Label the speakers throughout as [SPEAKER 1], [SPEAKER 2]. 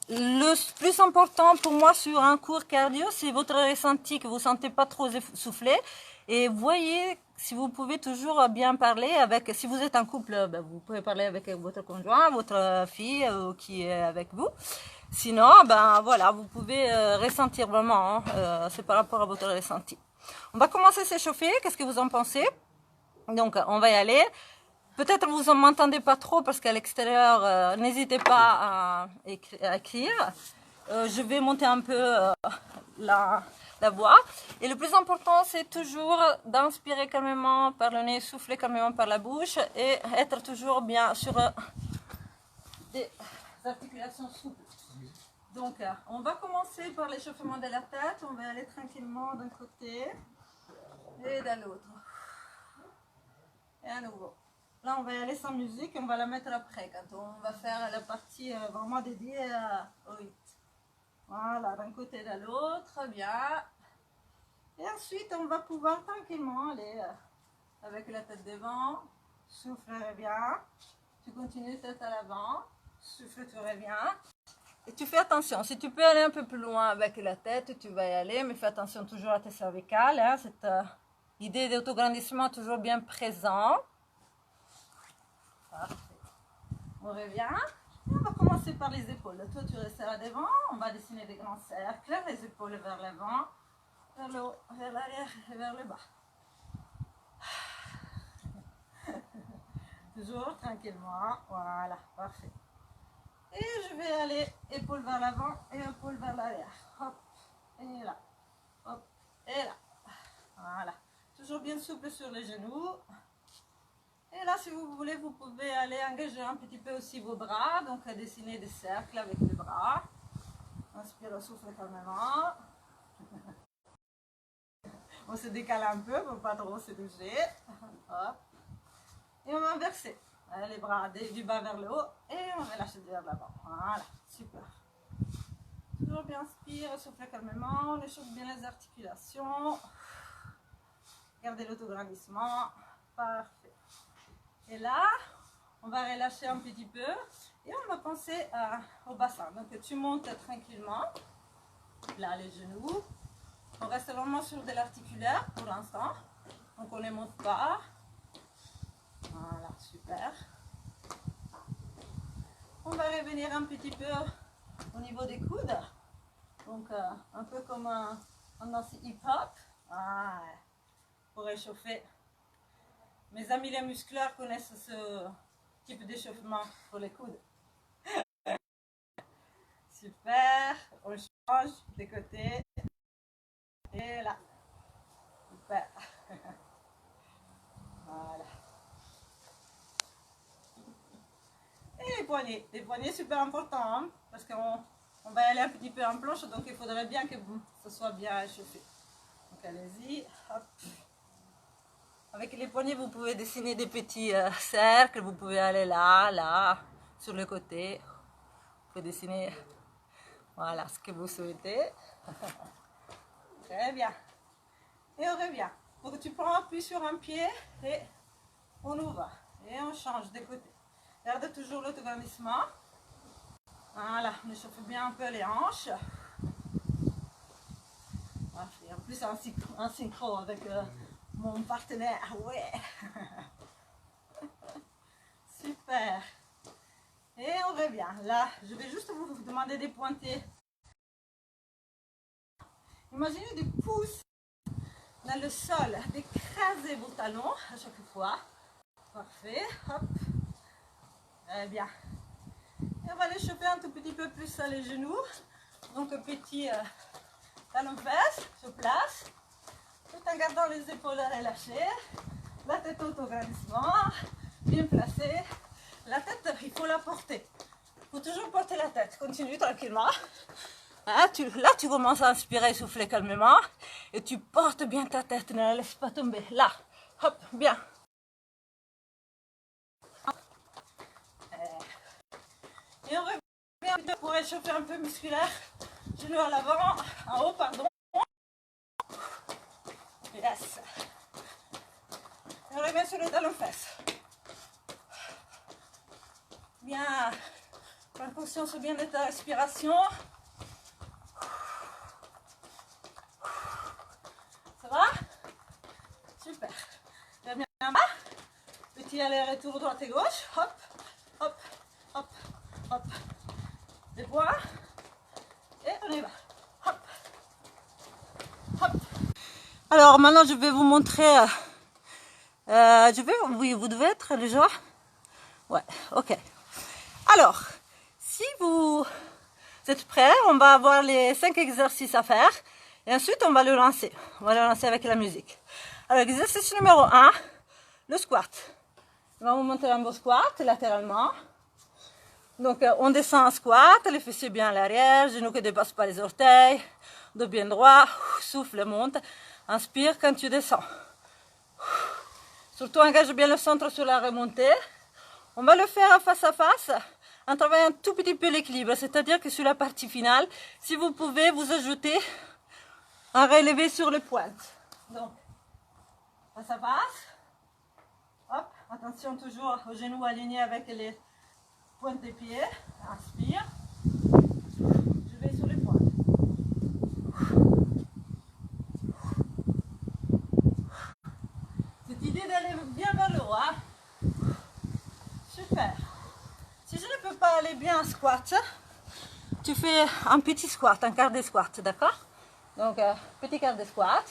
[SPEAKER 1] Le plus important pour moi sur un cours cardio, c'est votre ressenti, que vous ne sentez pas trop essoufflé. Et voyez si vous pouvez toujours bien parler avec, si vous êtes en couple, ben vous pouvez parler avec votre conjoint, votre fille qui est avec vous. Sinon, ben voilà, vous pouvez ressentir vraiment, c'est par rapport à votre ressenti. On va commencer à s'échauffer, qu'est-ce que vous en pensez? Donc, on va y aller. Peut-être vous ne m'entendez pas trop parce qu'à l'extérieur, n'hésitez pas à écrire. Je vais monter un peu la voix. Et le plus important, c'est toujours d'inspirer calmement par le nez, souffler calmement par la bouche et être toujours bien sur des articulations souples. Donc, on va commencer par l'échauffement de la tête. On va aller tranquillement d'un côté et de l'autre. Et à nouveau. Là, on va y aller sans musique, on va la mettre après, quand on va faire la partie vraiment dédiée au hit. Voilà, d'un côté et de l'autre, bien. Et ensuite, on va pouvoir tranquillement aller avec la tête devant, souffle, reviens. Tu continues tête à l'avant, souffle, tu reviens. Et tu fais attention, si tu peux aller un peu plus loin avec la tête, tu vas y aller, mais fais attention toujours à tes cervicales. Hein, cette idée d'autograndissement toujours bien présent. Parfait. On revient. Et on va commencer par les épaules. Toi, tu resteras devant. On va dessiner des grands cercles. Les épaules vers l'avant, vers le haut, vers l'arrière et vers le bas. Toujours tranquillement. Voilà, parfait. Et je vais aller épaules vers l'avant et épaules vers l'arrière. Hop, et là. Hop, et là. Voilà. Toujours bien souple sur les genoux. Et là, si vous voulez, vous pouvez aller engager un petit peu aussi vos bras, donc dessiner des cercles avec les bras. Inspire, souffle calmement. On se décale un peu pour pas trop se bouger. Hop. Et on va inverser. Les bras du bas vers le haut et on relâche vers l'avant. Voilà, super. Toujours bien inspire, souffle calmement, on échauffe bien les articulations. Gardez l'autograndissement. Parfait. Et là, on va relâcher un petit peu et on va penser au bassin. Donc tu montes tranquillement, là les genoux. On reste vraiment sur de l'articulaire pour l'instant. Donc on ne monte pas. Voilà, super. On va revenir un petit peu au niveau des coudes. Donc un peu comme un danse hip-hop. Ah, pour réchauffer. Mes amis les muscleurs connaissent ce type d'échauffement pour les coudes. Super, on change de côté. Et là. Super. Voilà. Et les poignets super importants, hein, parce qu'on va aller un petit peu en planche, donc il faudrait bien que ce soit bien échauffé. Donc allez-y, hop. Avec les poignets, vous pouvez dessiner des petits cercles, vous pouvez aller là, là, sur le côté. Vous pouvez dessiner, voilà, ce que vous souhaitez. Très bien. Et on revient. Donc tu prends appui sur un pied et on ouvre. Et on change de côté. Garde toujours l'autograndissement. Voilà, on échauffe bien un peu les hanches. En plus, en synchro avec mon partenaire. Ouais. Super. Et on revient. Là, je vais juste vous demander de pointer. Imaginez des pouces dans le sol, d'écraser vos talons à chaque fois. Parfait. Hop. Très bien. Et on va les chauffer un tout petit peu plus les genoux. Donc petit talon-fesse se place. Tout en gardant les épaules relâchées. La tête autograndissement. Bien placée. La tête, il faut la porter. Il faut toujours porter la tête. Continue tranquillement. Hein, là, tu commences à inspirer, souffler calmement. Et tu portes bien ta tête. Ne la laisse pas tomber. Là. Hop, bien. Et on revient pour réchauffer un peu musculaire. Genoux à l'avant, en haut, pardon. Yes. Et on revient sur les talons-fesses. Bien Prends conscience bien de ta respiration. Ça va? Super. Bien en bas. Petit aller-retour droite et gauche. Hop, hop, hop, hop. Les poings. Et on y va. Hop, hop. Alors maintenant je vais vous montrer. Oui, vous devez être déjà. Ouais, ok. Alors, si vous êtes prêts, on va avoir les 5 exercices à faire. Et ensuite, on va le lancer. On va le lancer avec la musique. Alors, exercice numéro 1, le squat. On va vous monter un beau squat latéralement. Donc, on descend en squat, les fessiers bien à l'arrière, genoux qui ne dépassent pas les orteils, dos bien droit, souffle, monte. Inspire quand tu descends. Surtout, engage bien le centre sur la remontée. On va le faire face à face en travaillant un tout petit peu l'équilibre, c'est-à-dire que sur la partie finale, si vous pouvez vous ajouter un relevé sur les pointes. Donc, face à face. Hop, attention toujours aux genoux alignés avec les pointes des pieds. Inspire. Je vais sur les pointes. Cette idée d'aller bien vers le haut. Hein? Super. Si je ne peux pas aller bien en squat, tu fais un petit squat, un quart de squat, d'accord? Donc, petit quart de squat.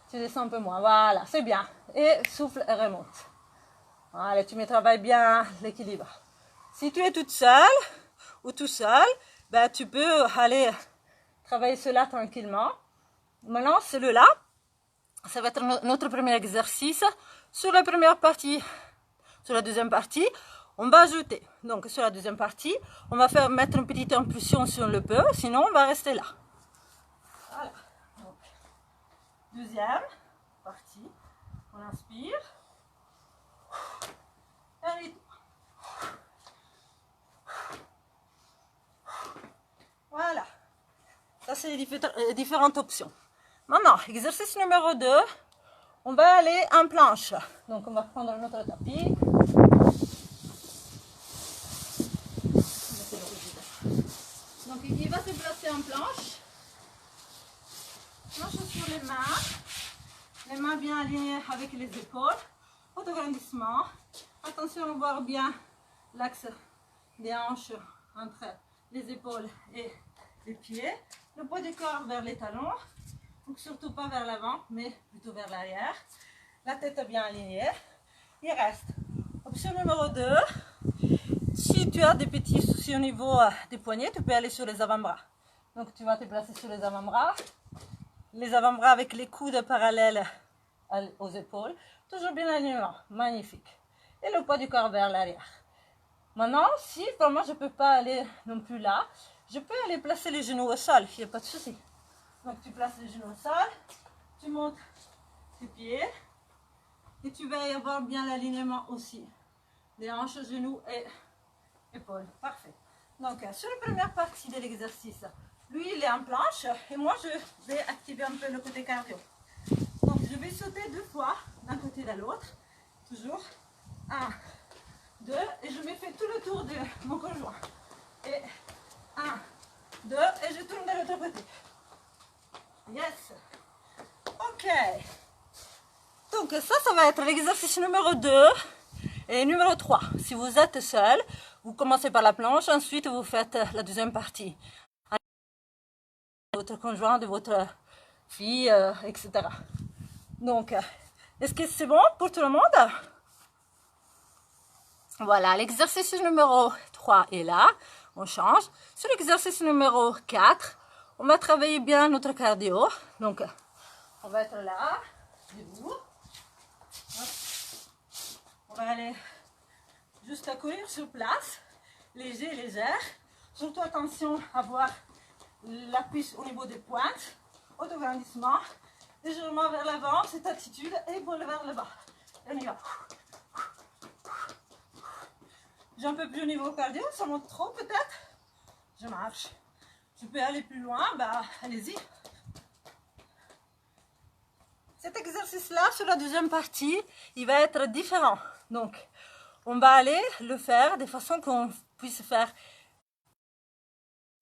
[SPEAKER 1] Tu descends un peu moins. Voilà, c'est bien. Et souffle et remonte. Voilà, tu me travailles bien l'équilibre. Si tu es toute seule ou tout seul, ben, tu peux aller travailler cela tranquillement. Maintenant, celui-là, ça va être notre premier exercice. Sur la première partie, sur la deuxième partie, on va ajouter. Donc, sur la deuxième partie, on va mettre une petite impulsion si on le peut, sinon on va rester là. Voilà. Donc, deuxième partie, on inspire. Et voilà. Ça, c'est les différentes options. Maintenant, exercice numéro 2, on va aller en planche. Donc, on va prendre notre tapis. Donc, il va se placer en planche. Planche sur les mains bien alignées avec les épaules. Autograndissement. Attention à voir bien l'axe des hanches entre les épaules et les pieds. Le poids du corps vers les talons. Donc surtout pas vers l'avant, mais plutôt vers l'arrière. La tête bien alignée. Il reste. Option numéro 2. Si tu as des petits soucis au niveau des poignets, tu peux aller sur les avant-bras. Donc tu vas te placer sur les avant-bras. Les avant-bras avec les coudes parallèles aux épaules. Toujours bien alignement. Magnifique. Et le poids du corps vers l'arrière. Maintenant, si vraiment je ne peux pas aller non plus là, je peux aller placer les genoux au sol. Il n'y a pas de souci. Donc tu places les genoux au sol. Tu montes tes pieds. Et tu vas y avoir bien l'alignement aussi. Les hanches, genoux et épaules. Parfait. Donc, sur la première partie de l'exercice, lui, il est en planche. Et moi, je vais activer un peu le côté cardio. Donc, je vais sauter 2 fois d'un côté à l'autre. Toujours. 1, 2. Et je me fais tout le tour de mon conjoint. Et 1, 2. Et je tourne de l'autre côté. Yes. Ok. Donc, ça va être l'exercice numéro 2 et numéro 3. Si vous êtes seul, vous commencez par la planche, ensuite vous faites la deuxième partie. De votre conjoint, de votre fille, etc. Donc, est-ce que c'est bon pour tout le monde? Voilà, l'exercice numéro 3 est là. On change. Sur l'exercice numéro 4, on va travailler bien notre cardio. Donc, on va être là, debout. On va aller juste à courir sur place, léger, légère. Surtout attention à avoir l'appui au niveau des pointes. Autograndissement, légèrement vers l'avant, cette attitude, et épaule vers le bas. Et on y va. J'ai un peu plus au niveau cardio, ça monte trop peut-être. Je marche. Je peux aller plus loin, bah allez-y. Cet exercice-là, sur la deuxième partie, il va être différent. Donc, on va aller le faire de façon qu'on puisse faire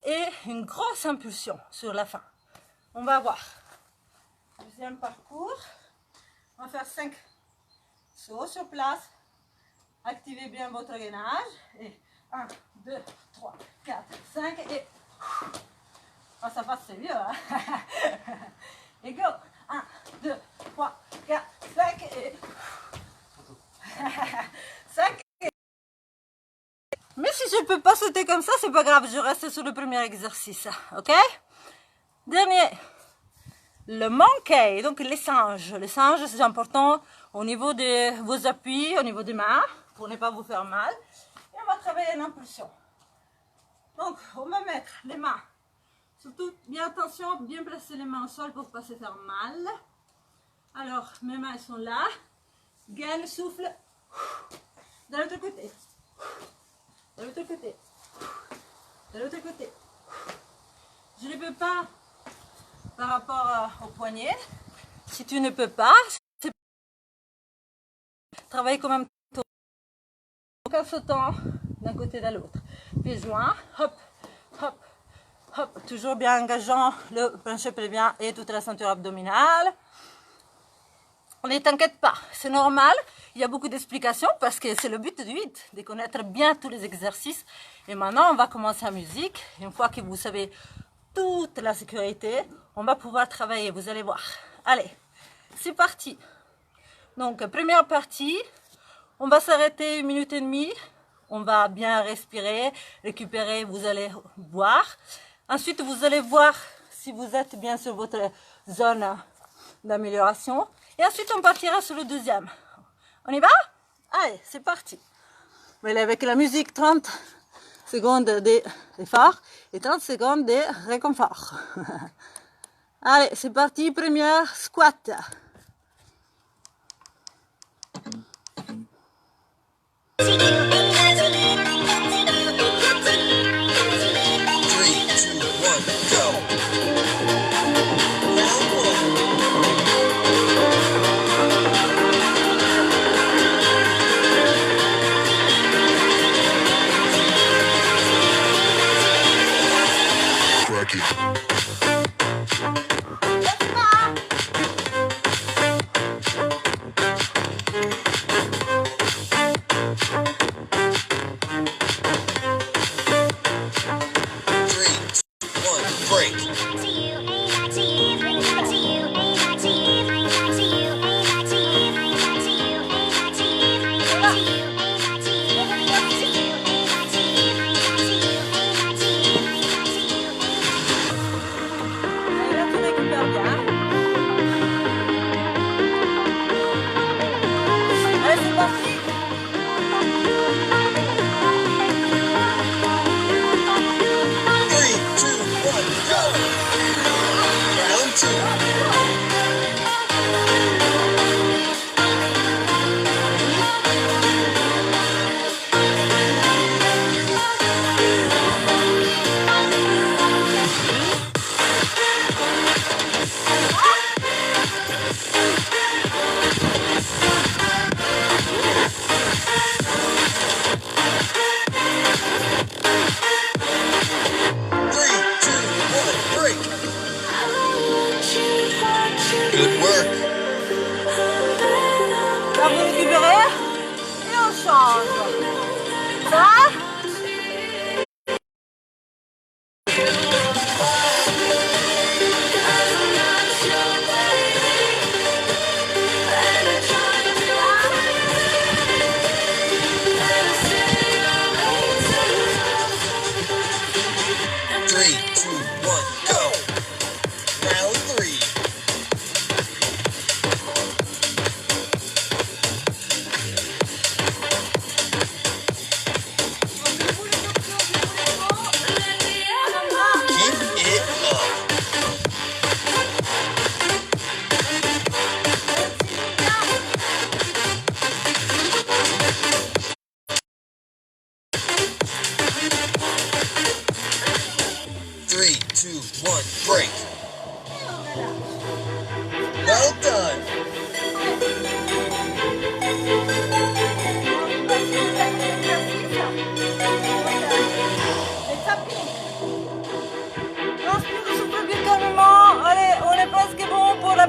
[SPEAKER 1] et une grosse impulsion sur la fin. On va voir. Deuxième parcours. On va faire 5 sauts sur place. Activez bien votre gainage. Et 1, 2, 3, 4, 5 et... Oh, ça passe, c'est mieux. Hein? Et go. 1, 2, 3, 4, 5 et... 5 et... Mais si je ne peux pas sauter comme ça, c'est pas grave. Je reste sur le premier exercice. Ok? Dernier. Le monkey, donc les singes. Les singes, c'est important au niveau de vos appuis, au niveau des mains, pour ne pas vous faire mal. Et on va travailler l'impulsion. Donc, on va mettre les mains, surtout, bien attention, bien placer les mains au sol pour ne pas se faire mal. Alors, mes mains sont là. Gaine, souffle. De l'autre côté. De l'autre côté. De l'autre côté. Je ne peux pas par rapport au poignet. Si tu ne peux pas, travaille quand même en sautant d'un côté à l'autre. Pieds joints, hop, hop, hop. Toujours bien engageant le plancher pelvien et toute la ceinture abdominale. Ne t'inquiète pas, c'est normal. Il y a beaucoup d'explications parce que c'est le but du 8, de connaître bien tous les exercices. Et maintenant, on va commencer la musique. Une fois que vous savez toute la sécurité, on va pouvoir travailler, vous allez voir. Allez, c'est parti. Donc, première partie, on va s'arrêter 1 minute et demie. On va bien respirer, récupérer, vous allez voir. Ensuite, vous allez voir si vous êtes bien sur votre zone d'amélioration. Et ensuite, on partira sur le deuxième. On y va? Allez, c'est parti. Mais avec la musique, 30 secondes d'effort et 30 secondes de réconfort. Allez, c'est parti, première squat.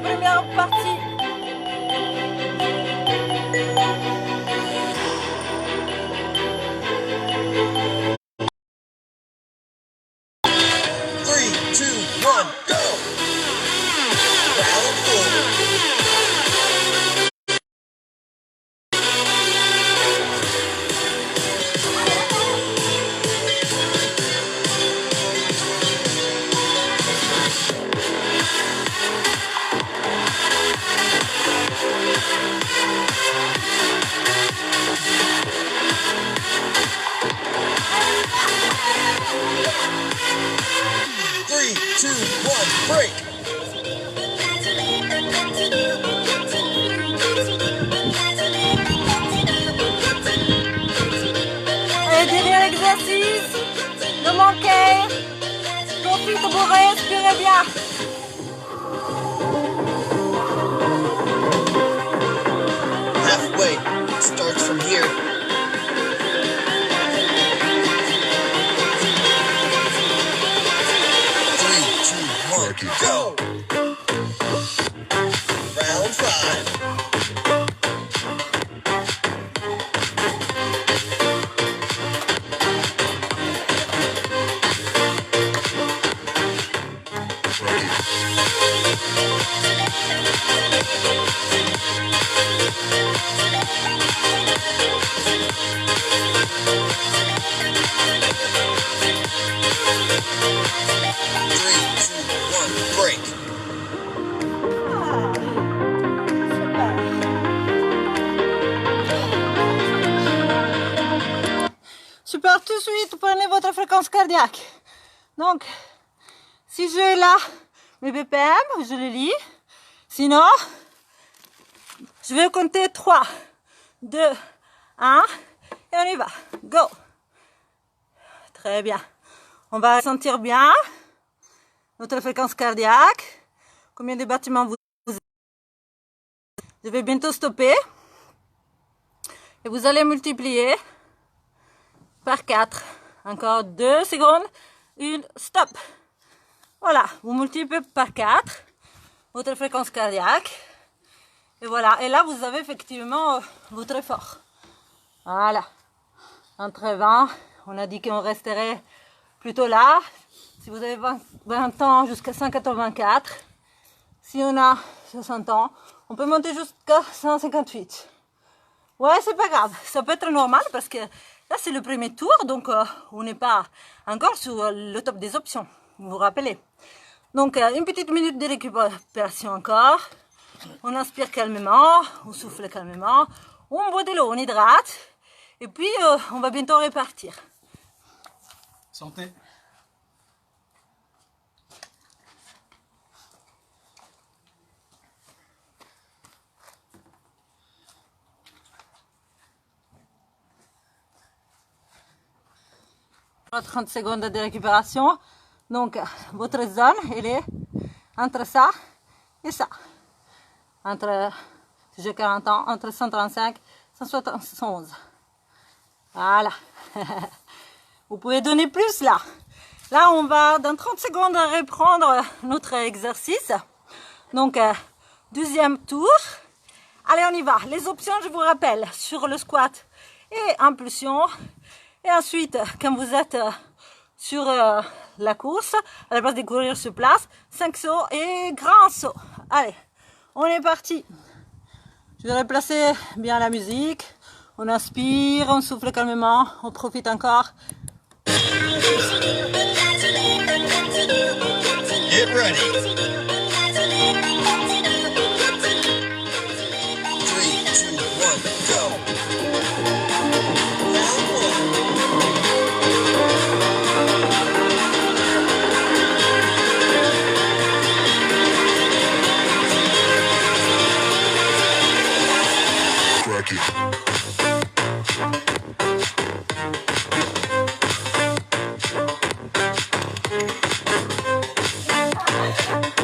[SPEAKER 1] première partie. Allez, dernier exercice. Ne manquez. Profitez pour respirer bien.
[SPEAKER 2] Halfway starts from here. 3, 2, 1, go! Round 5.
[SPEAKER 1] Super, tout de suite, prenez votre fréquence cardiaque. Donc, si j'ai là mes BPM, je les lis. Sinon, je vais compter 3, 2, 1, et on y va. Go! Très bien. On va sentir bien notre fréquence cardiaque. Combien de battements vous avez. Je vais bientôt stopper. Et vous allez multiplier par 4. Encore 2 secondes. 1, stop. Voilà, vous multipliez par 4 votre fréquence cardiaque. Et voilà, et là vous avez effectivement votre effort. Voilà. Entre 20, on a dit qu'on resterait plutôt là. Si vous avez 20 ans jusqu'à 184, si on a 60 ans, on peut monter jusqu'à 158. Ouais, c'est pas grave, ça peut être normal parce que là c'est le premier tour, donc on n'est pas encore sur le top des options, vous vous rappelez. Donc une petite minute de récupération encore, on inspire calmement, on souffle calmement, on boit de l'eau, on hydrate, et puis on va bientôt repartir.
[SPEAKER 3] Santé.
[SPEAKER 1] « 30 secondes de récupération. Donc, votre zone, elle est entre ça et ça. Entre, si j'ai 40 ans, entre 135 et 171. Voilà. Vous pouvez donner plus là. Là, on va dans 30 secondes reprendre notre exercice. Donc, deuxième tour. Allez, on y va. Les options, je vous rappelle, sur le squat et impulsion. Et ensuite, quand vous êtes sur la course, à la place de courir sur place, 5 sauts et grand saut. Allez, on est parti. Je vais replacer bien la musique. On inspire, on souffle calmement, on profite encore.
[SPEAKER 2] Get ready. 3, 2, 1, go.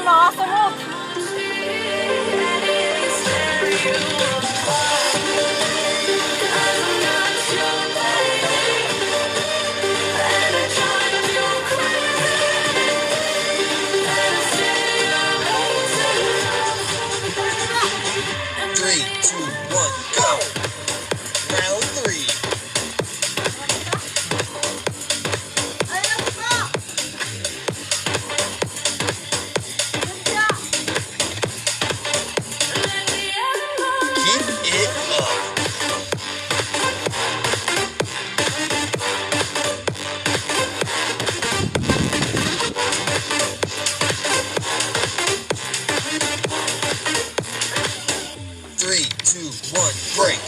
[SPEAKER 1] maintenant, ça monte.
[SPEAKER 2] Three, two, one, go! Round three. Keep it up. Three, two, one, break.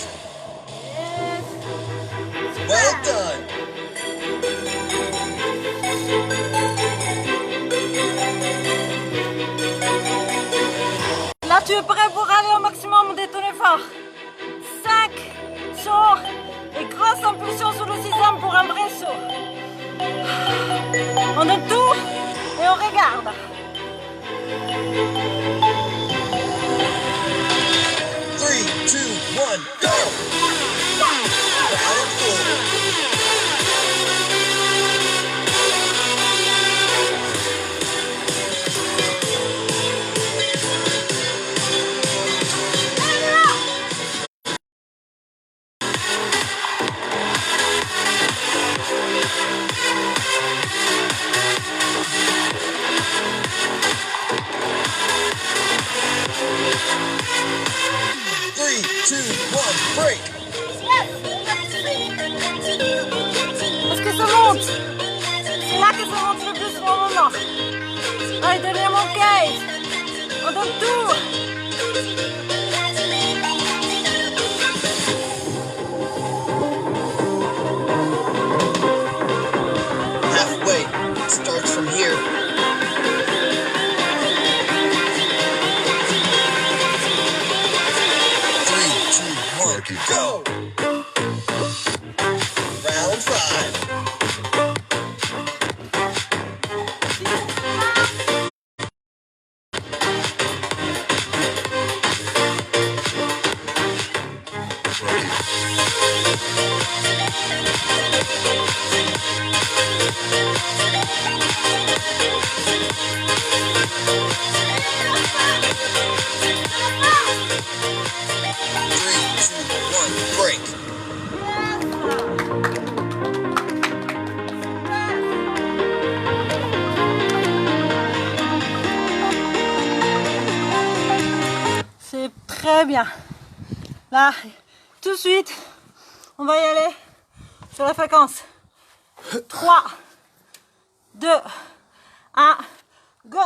[SPEAKER 2] Well done.
[SPEAKER 1] Là, tu es prêt pour aller au maximum de ton effort. 5 sauts et grosse impulsion sur le sixième pour un vrai saut. On donne tout et on regarde.
[SPEAKER 2] Three, two, one, go! Round four. Three, two, one, break.
[SPEAKER 1] Est-ce que ça monte? C'est là que ça monte le plus pour le moment. Allez, dernier mon case. On donne tout.
[SPEAKER 2] Halfway. Starts from here. Three, two, one, go! Round five. Three, two, one, break.
[SPEAKER 1] C'est très bien. Là, tout de suite, on va y aller sur la fréquence. 3, 2, 1, go!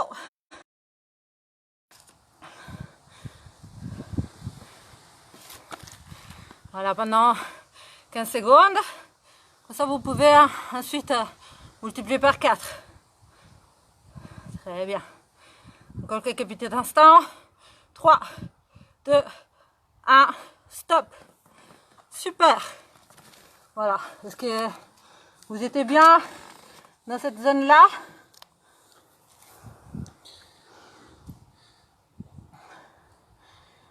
[SPEAKER 1] Voilà, pendant 15 secondes. Comme ça, vous pouvez ensuite multiplier par 4. Très bien. Encore quelques petits instants. 3, 2, 1, stop. Super. Voilà. Est-ce que vous étiez bien dans cette zone-là?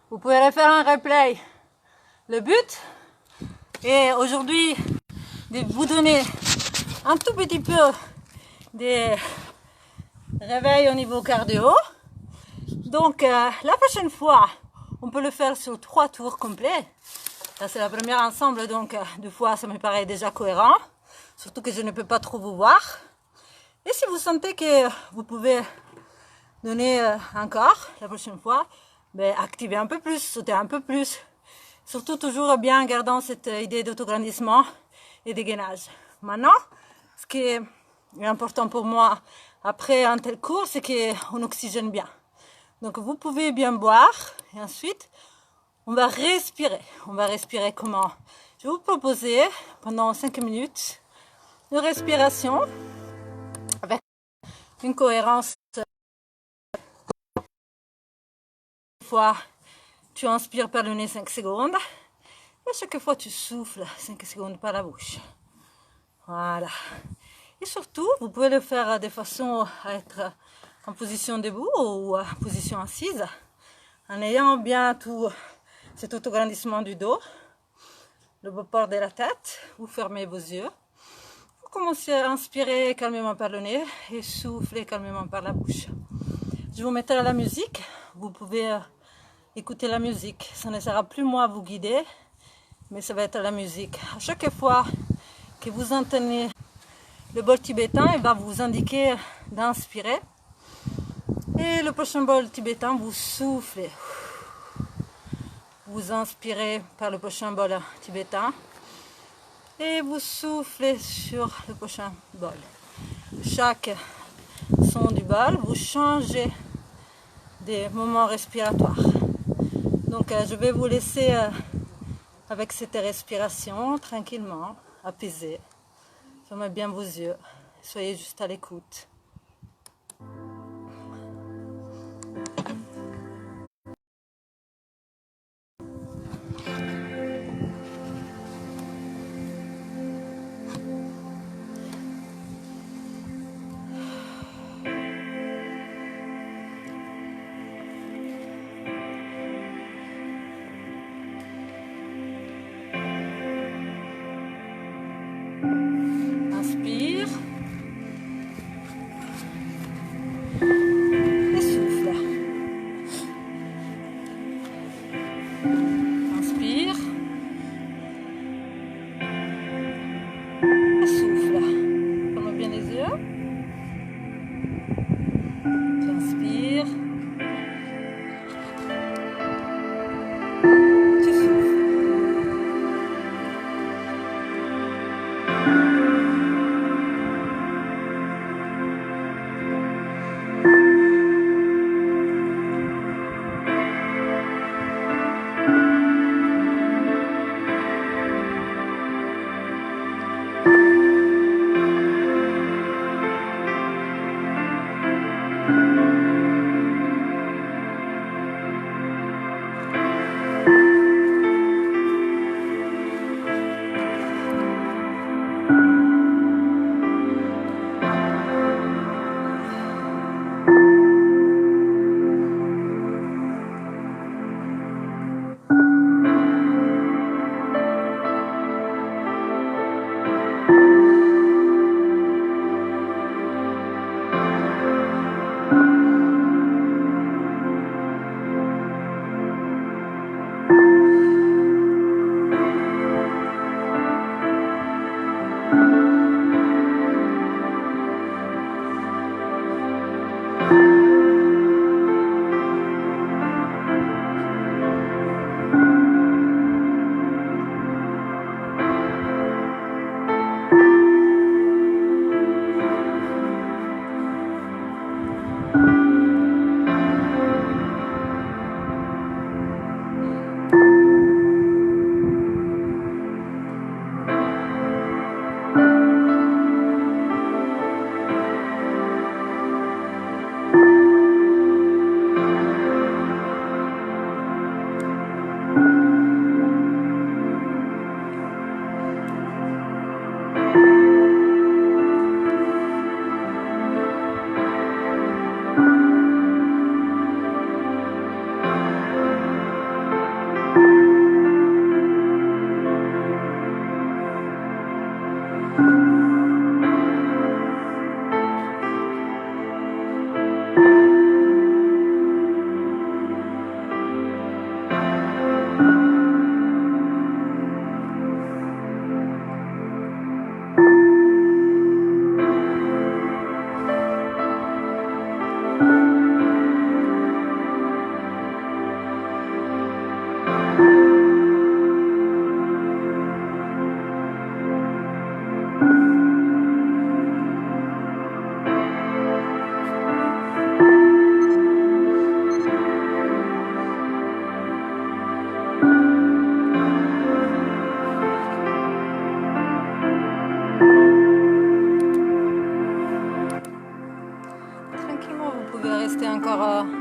[SPEAKER 1] Vous pouvez refaire un replay. Le but est aujourd'hui de vous donner un tout petit peu de réveil au niveau cardio. Donc la prochaine fois, on peut le faire sur 3 tours complets. Là, c'est la première ensemble, donc 2 fois, ça me paraît déjà cohérent. Surtout que je ne peux pas trop vous voir. Et si vous sentez que vous pouvez donner encore la prochaine fois, ben, activez un peu plus, sautez un peu plus. Surtout toujours bien en gardant cette idée d'autograndissement et de gainage. Maintenant, ce qui est important pour moi après un tel cours, c'est qu'on oxygène bien. Donc vous pouvez bien boire et ensuite on va respirer. On va respirer comment? Je vais vous proposer pendant 5 minutes une respiration avec une cohérence. Une fois, tu inspires par le nez 5 secondes et chaque fois tu souffles 5 secondes par la bouche. Voilà. Et surtout, vous pouvez le faire de façon à être en position debout ou en position assise, en ayant bien tout cet autograndissement du dos, le bord de la tête. Vous fermez vos yeux. Vous commencez à inspirer calmement par le nez et souffler calmement par la bouche. Je vous mettrai la musique. Vous pouvez écouter la musique. Ça ne sera plus moi à vous guider, mais ça va être la musique. À chaque fois que vous entendez le bol tibétain, il va vous indiquer d'inspirer. Et le prochain bol tibétain, vous soufflez. Vous inspirez par le prochain bol tibétain. Et vous soufflez sur le prochain bol. Chaque son du bol, vous changez des moments respiratoires. Donc je vais vous laisser avec cette respiration tranquillement, apaisée. Fermez bien vos yeux, soyez juste à l'écoute. Inspire et souffle. Inspire et souffle. Ferme bien les yeux. Tu inspires. Tu souffles.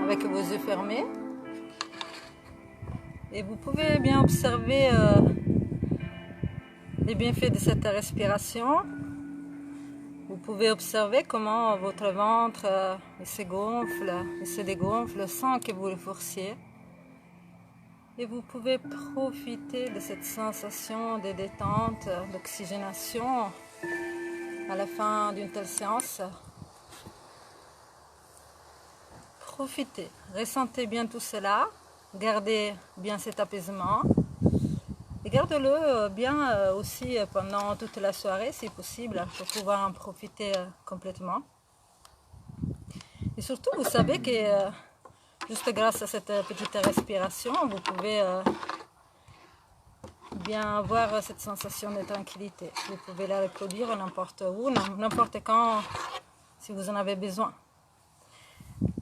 [SPEAKER 1] Avec vos yeux fermés, et vous pouvez bien observer les bienfaits de cette respiration. Vous Vous pouvez observer comment votre ventre se gonfle et se dégonfle sans que vous le forciez. Et vous pouvez profiter de cette sensation de détente, d'oxygénation à la fin d'une telle séance. Profitez, ressentez bien tout cela, gardez bien cet apaisement et gardez-le bien aussi pendant toute la soirée si possible pour pouvoir en profiter complètement. Et surtout, vous savez que juste grâce à cette petite respiration, vous pouvez bien avoir cette sensation de tranquillité. Vous pouvez la reproduire n'importe où, n'importe quand, si vous en avez besoin.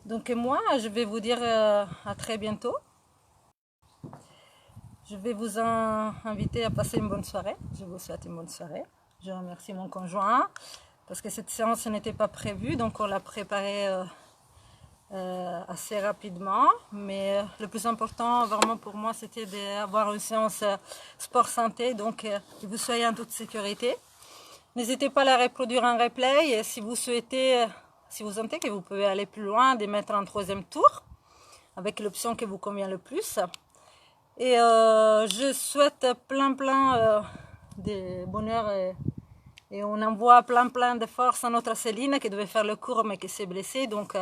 [SPEAKER 1] Donc moi, je vais vous dire à très bientôt. Je vais vous inviter à passer une bonne soirée. Je vous souhaite une bonne soirée. Je remercie mon conjoint parce que cette séance n'était pas prévue, donc on l'a préparée assez rapidement, mais le plus important vraiment pour moi c'était d'avoir une séance sport santé, donc que vous soyez en toute sécurité. N'hésitez pas à la reproduire en replay et si vous souhaitez, si vous sentez que vous pouvez aller plus loin, de mettre un troisième tour avec l'option qui vous convient le plus. Et je souhaite plein de bonheur et on envoie plein de force à notre Céline qui devait faire le cours mais qui s'est blessée, donc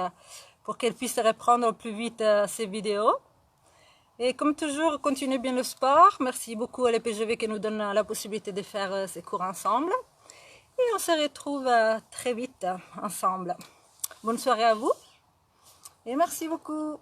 [SPEAKER 1] pour qu'elle puisse reprendre au plus vite ces vidéos. Et comme toujours, continuez bien le sport. Merci beaucoup à l'EPGV qui nous donne la possibilité de faire ces cours ensemble. Et on se retrouve très vite ensemble. Bonne soirée à vous et merci beaucoup.